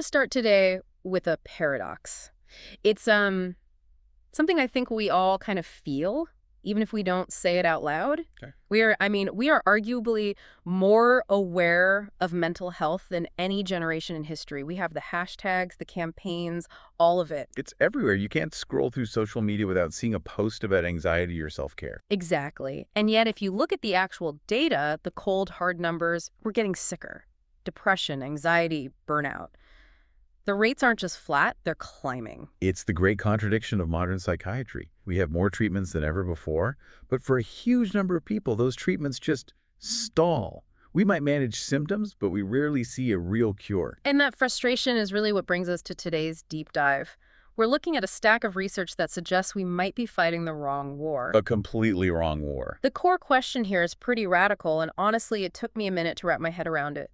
Start today with a paradox. It's something I think we all kind of feel, even if we don't say it out loud. Okay. We are arguably more aware of mental health than any generation in history. We have the hashtags, the campaigns, all of it. It's everywhere. You can't scroll through social media without seeing a post about anxiety or self-care. Exactly. And yet, if you look at the actual data, the cold, hard numbers, we're getting sicker. Depression, anxiety, burnout. The rates aren't just flat, they're climbing. It's the great contradiction of modern psychiatry. We have more treatments than ever before, but for a huge number of people, those treatments just stall. We might manage symptoms, but we rarely see a real cure. And that frustration is really what brings us to today's deep dive. We're looking at a stack of research that suggests we might be fighting the wrong war. A completely wrong war. The core question here is pretty radical, and honestly, it took me a minute to wrap my head around it.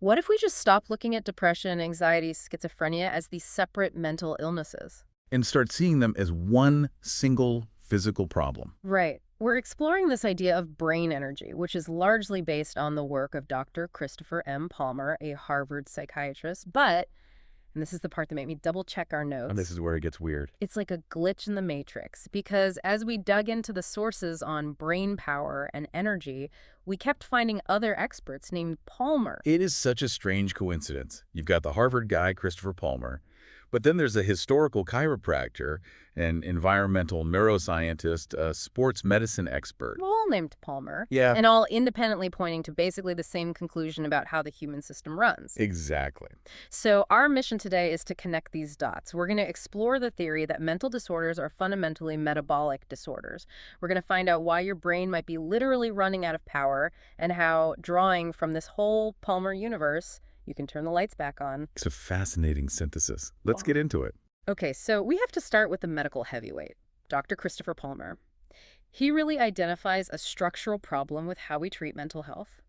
What if we just stop looking at depression, anxiety, schizophrenia as these separate mental illnesses? And start seeing them as one single physical problem. Right. We're exploring this idea of brain energy, which is largely based on the work of Dr. Christopher M. Palmer, a Harvard psychiatrist, but, and this is the part that made me double-check our notes. And this is where it gets weird. It's like a glitch in the matrix, because as we dug into the sources on brain power and energy, we kept finding other experts named Palmer. It is such a strange coincidence. You've got the Harvard guy, Christopher Palmer, but then there's a historical chiropractor, an environmental neuroscientist, a sports medicine expert. All named Palmer. Yeah. And all independently pointing to basically the same conclusion about how the human system runs. Exactly. So our mission today is to connect these dots. We're going to explore the theory that mental disorders are fundamentally metabolic disorders. We're going to find out why your brain might be literally running out of power and how, drawing from this whole Palmer universe, you can turn the lights back on. It's a fascinating synthesis. Let's get into it. Okay, so we have to start with the medical heavyweight, Dr. Christopher Palmer. He really identifies a structural problem with how we treat mental health.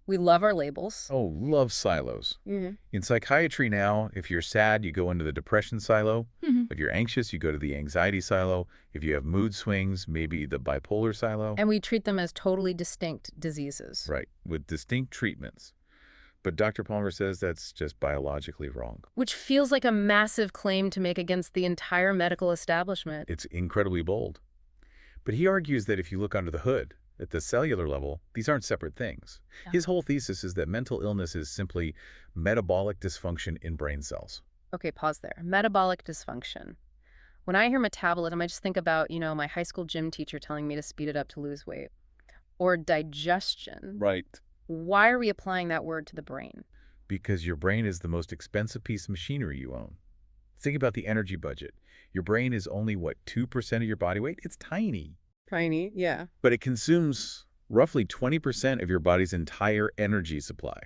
We love our labels. Oh, love silos. In psychiatry now, if you're sad, you go into the depression silo. If you're anxious, you go to the anxiety silo. If you have mood swings, maybe the bipolar silo. And we treat them as totally distinct diseases. Right, with distinct treatments. But Dr. Palmer says that's just biologically wrong. Which feels like a massive claim to make against the entire medical establishment. It's incredibly bold. But he argues that if you look under the hood, at the cellular level, these aren't separate things. Yeah. His whole thesis is that mental illness is simply metabolic dysfunction in brain cells. Okay, pause there. Metabolic dysfunction. When I hear metabolism, I just think about, my high school gym teacher telling me to speed it up to lose weight. Or digestion. Right. Why are we applying that word to the brain? Because your brain is the most expensive piece of machinery you own. Think about the energy budget. Your brain is only, 2% of your body weight? It's tiny. Tiny, yeah. But it consumes roughly 20% of your body's entire energy supply.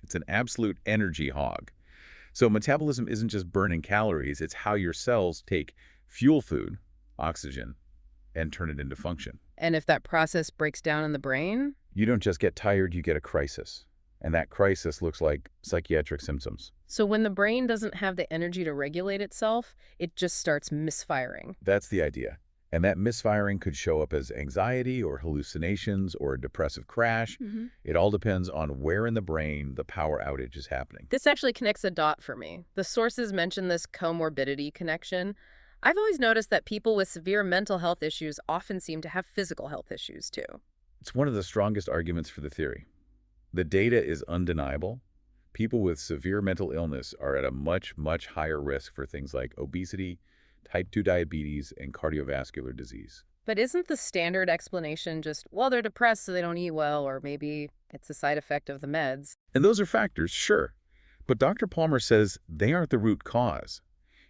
It's an absolute energy hog. So metabolism isn't just burning calories, it's how your cells take fuel food, oxygen, and turn it into function. And if that process breaks down in the brain? You don't just get tired, you get a crisis. And that crisis looks like psychiatric symptoms. So when the brain doesn't have the energy to regulate itself, it just starts misfiring. That's the idea. And that misfiring could show up as anxiety or hallucinations or a depressive crash. It all depends on where in the brain the power outage is happening. This actually connects a dot for me. The sources mention this comorbidity connection. I've always noticed that people with severe mental health issues often seem to have physical health issues too. It's one of the strongest arguments for the theory. The data is undeniable. People with severe mental illness are at a much, much higher risk for things like obesity, type 2 diabetes, and cardiovascular disease. But isn't the standard explanation just, well, they're depressed so they don't eat well, or maybe it's a side effect of the meds? And those are factors, sure. But Dr. Palmer says they aren't the root cause.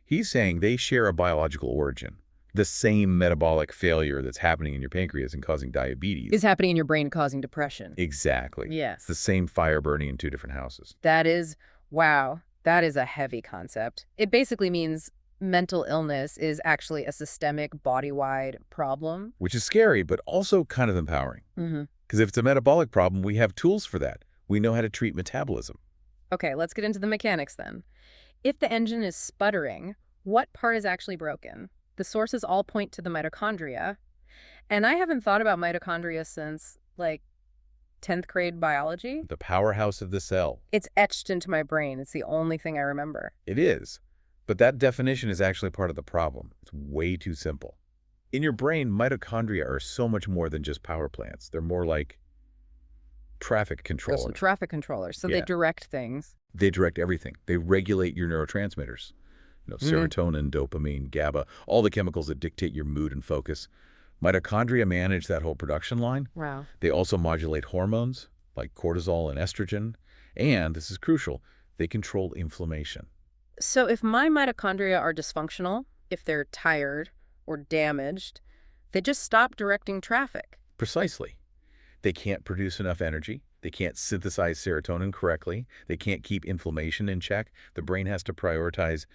He's saying they share a biological origin. The same metabolic failure that's happening in your pancreas and causing diabetes Is happening in your brain causing depression. Exactly. Yes. It's the same fire burning in two different houses. That is, wow, that is a heavy concept. It basically means mental illness is actually a systemic, body-wide problem. Which is scary, but also kind of empowering. Because if it's a metabolic problem, we have tools for that. We know how to treat metabolism. Okay, let's get into the mechanics then. If the engine is sputtering, what part is actually broken? The sources all point to the mitochondria. And I haven't thought about mitochondria since, 10th grade biology? The powerhouse of the cell. It's etched into my brain. It's the only thing I remember. It is. But that definition is actually part of the problem. It's way too simple. In your brain, mitochondria are so much more than just power plants. They're more like traffic There's some controllers. traffic controllers, so they Yeah. direct things. They direct everything. They regulate your neurotransmitters. Serotonin, dopamine, GABA, all the chemicals that dictate your mood and focus. Mitochondria manage that whole production line. Wow. They also modulate hormones like cortisol and estrogen. And, this is crucial, they control inflammation. So if my mitochondria are dysfunctional, if they're tired or damaged, they just stop directing traffic. Precisely. They can't produce enough energy. They can't synthesize serotonin correctly. They can't keep inflammation in check. The brain has to prioritize,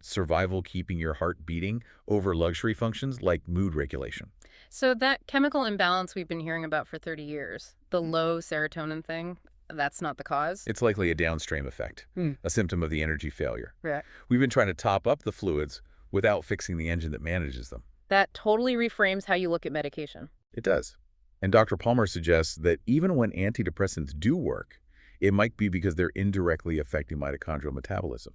survival, keeping your heart beating over luxury functions like mood regulation. So that chemical imbalance we've been hearing about for 30 years, the low serotonin thing, that's not the cause? It's likely a downstream effect, a symptom of the energy failure. Right. We've been trying to top up the fluids without fixing the engine that manages them. That totally reframes how you look at medication. It does. And Dr. Palmer suggests that even when antidepressants do work, it might be because they're indirectly affecting mitochondrial metabolism.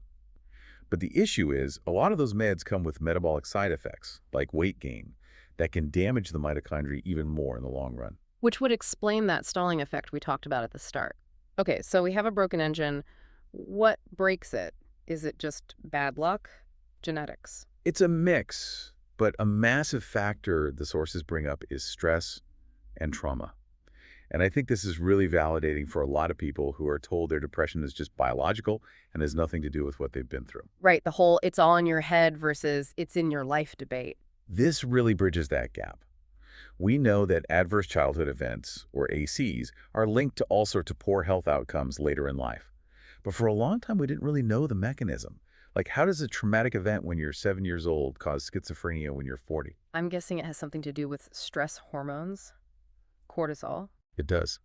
But the issue is, a lot of those meds come with metabolic side effects, like weight gain, that can damage the mitochondria even more in the long run. Which would explain that stalling effect we talked about at the start. Okay, so we have a broken engine. What breaks it? Is it just bad luck? Genetics? It's a mix, but a massive factor the sources bring up is stress and trauma. And I think this is really validating for a lot of people who are told their depression is just biological and has nothing to do with what they've been through. Right, the whole it's all in your head versus it's in your life debate. This really bridges that gap. We know that adverse childhood events, or ACs, are linked to all sorts of poor health outcomes later in life. But for a long time, we didn't really know the mechanism. Like, how does a traumatic event when you're 7 years old cause schizophrenia when you're 40? I'm guessing it has something to do with stress hormones, cortisol. It does.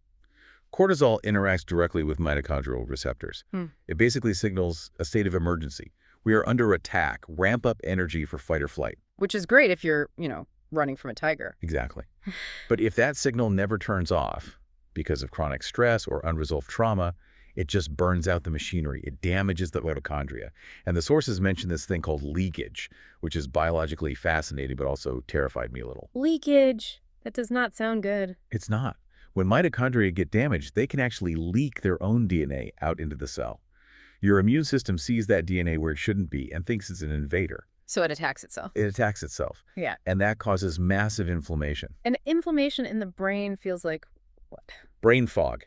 Cortisol interacts directly with mitochondrial receptors. It basically signals a state of emergency. We are under attack. Ramp up energy for fight or flight. Which is great if you're, running from a tiger. Exactly. But if that signal never turns off because of chronic stress or unresolved trauma, it just burns out the machinery. It damages the mitochondria. And the sources mention this thing called leakage, which is biologically fascinating but also terrified me a little. Leakage. That does not sound good. It's not. When mitochondria get damaged, they can actually leak their own DNA out into the cell. Your immune system sees that DNA where it shouldn't be and thinks it's an invader. So it attacks itself. It attacks itself. Yeah. And that causes massive inflammation. And inflammation in the brain feels like what? Brain fog,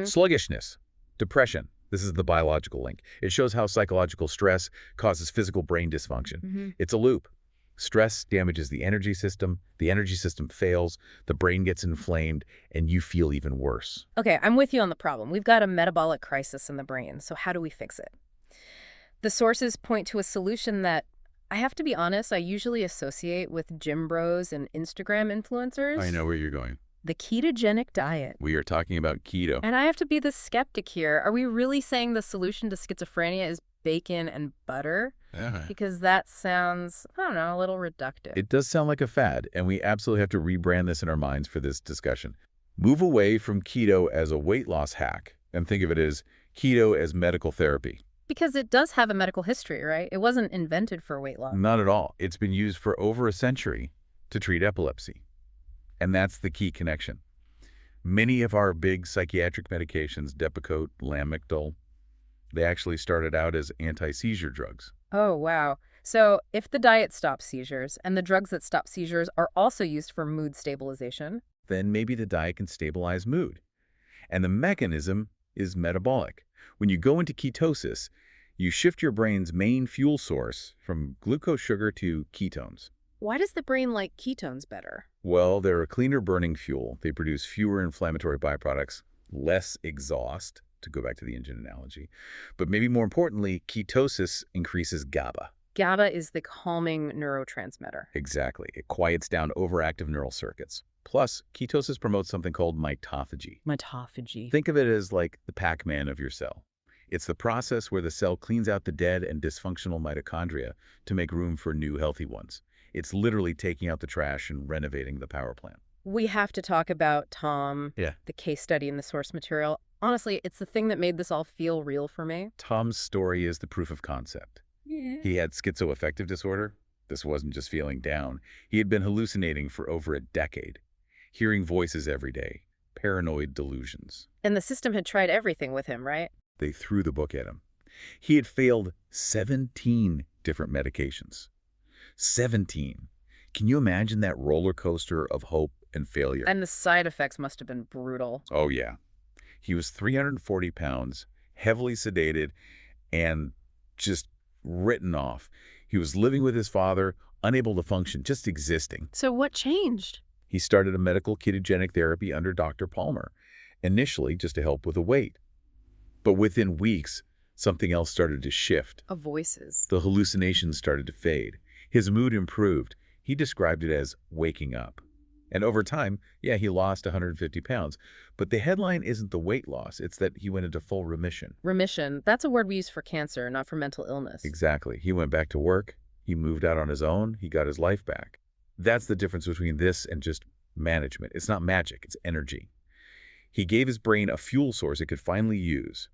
sluggishness, depression. This is the biological link. It shows how psychological stress causes physical brain dysfunction. It's a loop. Stress damages the energy system fails, the brain gets inflamed, and you feel even worse. Okay, I'm with you on the problem. We've got a metabolic crisis in the brain, so how do we fix it? The sources point to a solution that, I have to be honest, I usually associate with gym bros and Instagram influencers. I know where you're going. The ketogenic diet. We are talking about keto. And I have to be the skeptic here. Are we really saying the solution to schizophrenia is bacon and butter? Because that sounds, I don't know, a little reductive. It does sound like a fad, and we absolutely have to rebrand this in our minds for this discussion. Move away from keto as a weight loss hack and think of it as keto as medical therapy. Because it does have a medical history, right? It wasn't invented for weight loss. Not at all. It's been used for over a century to treat epilepsy. And that's the key connection. Many of our big psychiatric medications, Depakote, Lamictal, they actually started out as anti-seizure drugs. Oh, wow. So if the diet stops seizures and the drugs that stop seizures are also used for mood stabilization, then maybe the diet can stabilize mood. And the mechanism is metabolic. When you go into ketosis, you shift your brain's main fuel source from glucose sugar to ketones. why does the brain like ketones better? Well, they're a cleaner burning fuel. They produce fewer inflammatory byproducts, less exhaust, to go back to the engine analogy. But maybe more importantly, ketosis increases GABA. GABA is the calming neurotransmitter. Exactly. It quiets down overactive neural circuits. Plus, ketosis promotes something called mitophagy. Mitophagy. Think of it as like the Pac-Man of your cell. It's the process where the cell cleans out the dead and dysfunctional mitochondria to make room for new healthy ones. It's literally taking out the trash and renovating the power plant. We have to talk about Tom, Yeah. the case study in the source material. Honestly, it's the thing that made this all feel real for me. Tom's story is the proof of concept. Yeah. He had schizoaffective disorder. This wasn't just feeling down. He had been hallucinating for over a decade, hearing voices every day, paranoid delusions. And the system had tried everything with him, right? They threw the book at him. He had failed 17 different medications. 17. Can you imagine that roller coaster of hope and failure? And the side effects must have been brutal. Oh, yeah. He was 340 pounds, heavily sedated, and just written off. He was living with his father, unable to function, just existing. So what changed? He started a medical ketogenic therapy under Dr. Palmer, initially just to help with the weight. But within weeks, something else started to shift. Of voices. The hallucinations started to fade. His mood improved. He described it as waking up. And over time, yeah, he lost 150 pounds. But the headline isn't the weight loss, it's that he went into full remission. Remission, that's a word we use for cancer, not for mental illness. Exactly. He went back to work. He moved out on his own. He got his life back. That's the difference between this and just management. It's not magic, it's energy. He gave his brain a fuel source it could finally use,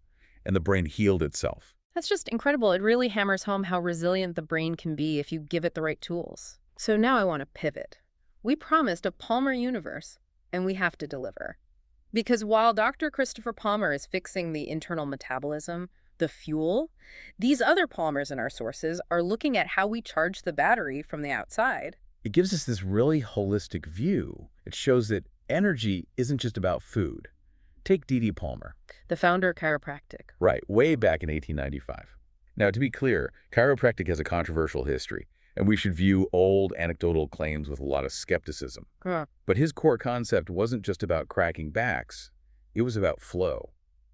and the brain healed itself. That's just incredible. It really hammers home how resilient the brain can be if you give it the right tools. So now I want to pivot. We promised a Palmer universe, and we have to deliver. Because while Dr. Christopher Palmer is fixing the internal metabolism, the fuel, these other Palmers in our sources are looking at how we charge the battery from the outside. It gives us this really holistic view. It shows that energy isn't just about food. Take D.D. Palmer. The founder of chiropractic. Right, way back in 1895. Now, to be clear, chiropractic has a controversial history, and we should view old anecdotal claims with a lot of skepticism. But his core concept wasn't just about cracking backs. It was about flow.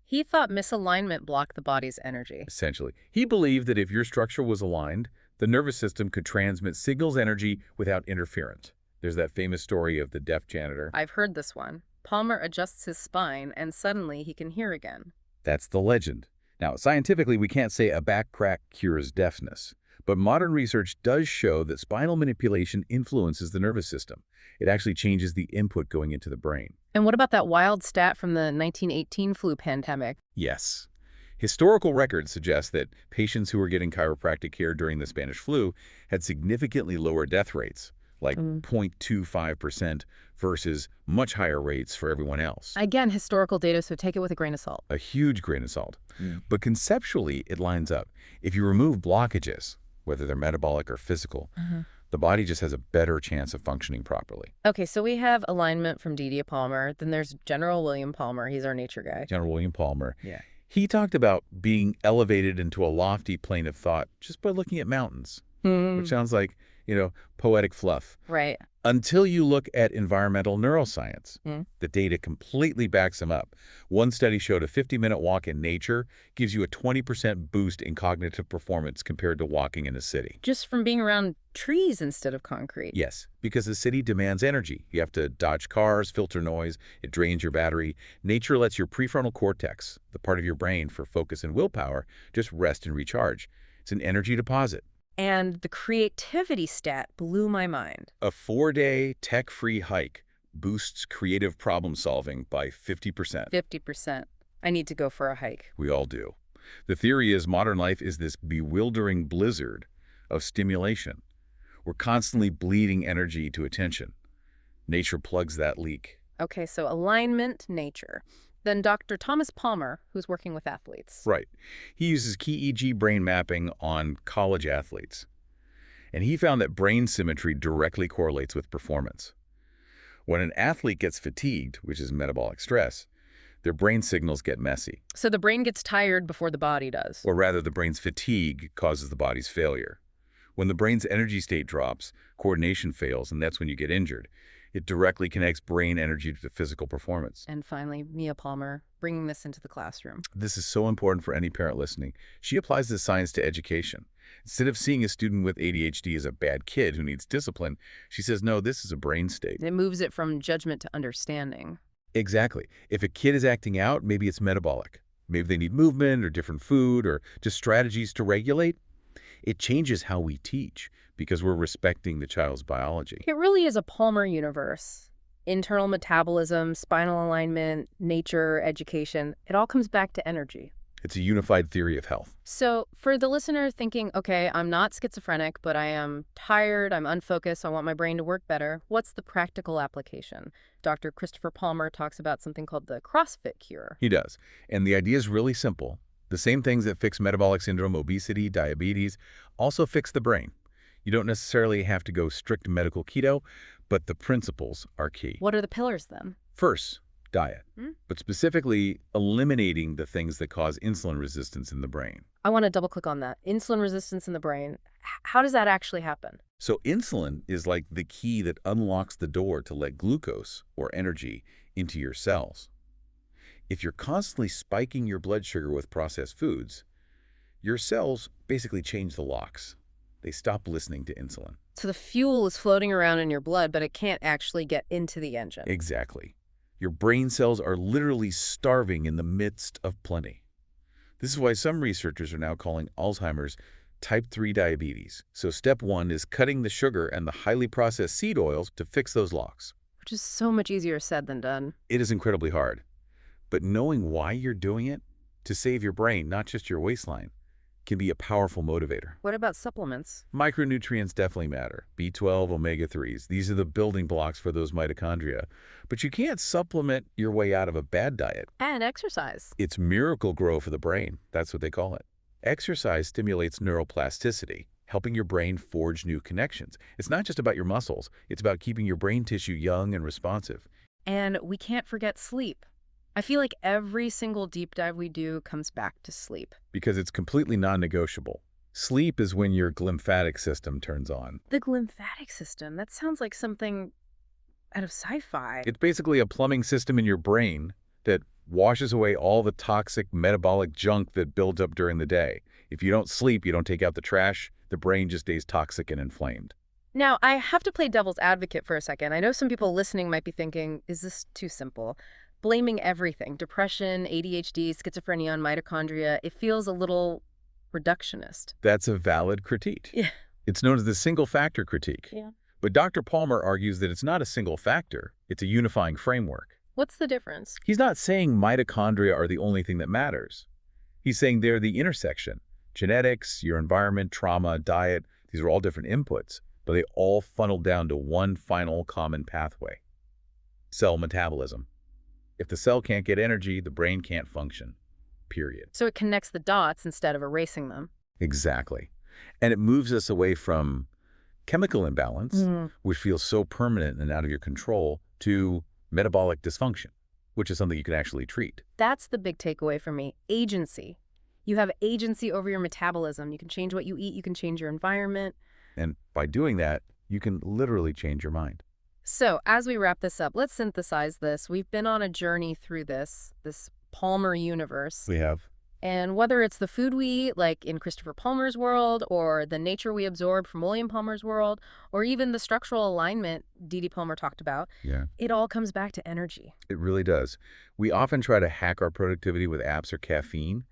He thought misalignment blocked the body's energy. Essentially, he believed that if your structure was aligned, the nervous system could transmit signals energy without interference. There's that famous story of the deaf janitor. I've heard this one. Palmer adjusts his spine, and suddenly he can hear again. That's the legend. Now, scientifically, we can't say a back crack cures deafness, but modern research does show that spinal manipulation influences the nervous system. It actually changes the input going into the brain. And what about that wild stat from the 1918 flu pandemic? Yes. Historical records suggest that patients who were getting chiropractic care during the Spanish flu had significantly lower death rates, like 0.25% versus much higher rates for everyone else. Again, historical data, so take it with a grain of salt. A huge grain of salt. But conceptually, it lines up. If you remove blockages, whether they're metabolic or physical, the body just has a better chance of functioning properly. Okay, so we have alignment from D.D. Palmer. Then there's General William Palmer. He's our nature guy. General William Palmer. Yeah. He talked about being elevated into a lofty plane of thought just by looking at mountains, which sounds like, poetic fluff. Right. Until you look at environmental neuroscience. The data completely backs him up. One study showed a 50-minute walk in nature gives you a 20% boost in cognitive performance compared to walking in a city. Just from being around trees instead of concrete. Yes, because the city demands energy. You have to dodge cars, filter noise, it drains your battery. Nature lets your prefrontal cortex, the part of your brain for focus and willpower, just rest and recharge. It's an energy deposit. And the creativity stat blew my mind. A 4-day tech-free hike boosts creative problem solving by 50%. 50%. I need to go for a hike. We all do. The theory is modern life is this bewildering blizzard of stimulation. We're constantly bleeding energy to attention. Nature plugs that leak. Okay, so alignment, nature. Then Dr. Thomas Palmer, who's working with athletes. Right. He uses KEEG brain mapping on college athletes. And he found that brain symmetry directly correlates with performance. When an athlete gets fatigued, which is metabolic stress, their brain signals get messy. So the brain gets tired before the body does. Or rather, the brain's fatigue causes the body's failure. When the brain's energy state drops, coordination fails, and that's when you get injured. It directly connects brain energy to physical performance. And finally, Mia Palmer, bringing this into the classroom. This is so important for any parent listening. She applies this science to education. Instead of seeing a student with ADHD as a bad kid who needs discipline, she says, no, this is a brain state. It moves it from judgment to understanding. Exactly. If a kid is acting out, maybe it's metabolic. Maybe they need movement or different food or just strategies to regulate. It changes how we teach because we're respecting the child's biology. It really is a Palmer universe. Internal metabolism, spinal alignment, nature, education, it all comes back to energy. It's a unified theory of health. So for the listener thinking, okay, I'm not schizophrenic, but I am tired, I'm unfocused, I want my brain to work better, what's the practical application? Dr. Christopher Palmer talks about something called the CrossFit cure. He does. And the idea is really simple. The same things that fix metabolic syndrome, obesity, diabetes, also fix the brain. You don't necessarily have to go strict medical keto, but the principles are key. What are the pillars then? First, diet, Hmm? but specifically eliminating the things that cause insulin resistance in the brain. I want to double click on that. Insulin resistance in the brain. How does that actually happen? So insulin is like the key that unlocks the door to let glucose, or energy, into your cells. If you're constantly spiking your blood sugar with processed foods, your cells basically change the locks. They stop listening to insulin. So the fuel is floating around in your blood, but it can't actually get into the engine. Exactly. Your brain cells are literally starving in the midst of plenty. This is why some researchers are now calling Alzheimer's type 3 diabetes. So step one is cutting the sugar and the highly processed seed oils to fix those locks. Which is so much easier said than done. It is incredibly hard. But knowing why you're doing it, to save your brain, not just your waistline, can be a powerful motivator. What about supplements? Micronutrients definitely matter. B12, omega-3s, these are the building blocks for those mitochondria. But you can't supplement your way out of a bad diet. And exercise. It's miracle grow for the brain. That's what they call it. Exercise stimulates neuroplasticity, helping your brain forge new connections. It's not just about your muscles. It's about keeping your brain tissue young and responsive. And we can't forget sleep. I feel like every single deep dive we do comes back to sleep. Because it's completely non-negotiable. Sleep is when your glymphatic system turns on. The glymphatic system, that sounds like something out of sci-fi. It's basically a plumbing system in your brain that washes away all the toxic metabolic junk that builds up during the day. If you don't sleep, you don't take out the trash, the brain just stays toxic and inflamed. Now, I have to play devil's advocate for a second. I know some people listening might be thinking, is this too simple? Blaming everything, depression, ADHD, schizophrenia on mitochondria, it feels a little reductionist. That's a valid critique. Yeah. It's known as the single factor critique. Yeah. But Dr. Palmer argues that it's not a single factor, it's a unifying framework. What's the difference? He's not saying mitochondria are the only thing that matters. He's saying they're the intersection. Genetics, your environment, trauma, diet, these are all different inputs, but they all funnel down to one final common pathway: cell metabolism. If the cell can't get energy, the brain can't function. Period. So it connects the dots instead of erasing them. Exactly. And it moves us away from chemical imbalance, which feels so permanent and out of your control, to metabolic dysfunction, which is something you can actually treat. That's the big takeaway for me. Agency. You have agency over your metabolism. You can change what you eat. You can change your environment. And by doing that, you can literally change your mind. So as we wrap this up, let's synthesize this. We've been on a journey through this Palmer universe. We have. And whether it's the food we eat, like in Christopher Palmer's world, or the nature we absorb from William Palmer's world, or even the structural alignment D.D. Palmer talked about, Yeah, it all comes back to energy. it really does. We often try to hack our productivity with apps or caffeine,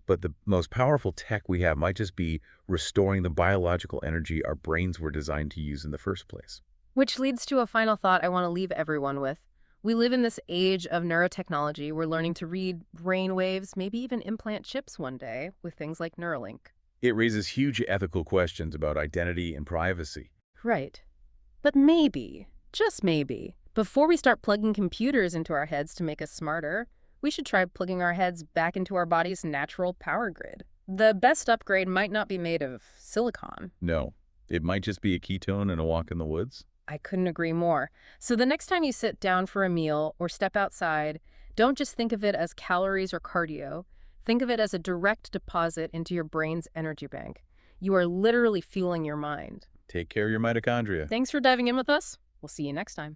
but the most powerful tech we have might just be restoring the biological energy our brains were designed to use in the first place. Which leads to a final thought I want to leave everyone with. We live in this age of neurotechnology. We're learning to read brain waves, maybe even implant chips one day with things like Neuralink. It raises huge ethical questions about identity and privacy. Right. But maybe, just maybe, before we start plugging computers into our heads to make us smarter, we should try plugging our heads back into our body's natural power grid. The best upgrade might not be made of silicon. No, it might just be a ketone and a walk in the woods. I couldn't agree more. So the next time you sit down for a meal or step outside, don't just think of it as calories or cardio. Think of it as a direct deposit into your brain's energy bank. You are literally fueling your mind. Take care of your mitochondria. Thanks for diving in with us. We'll see you next time.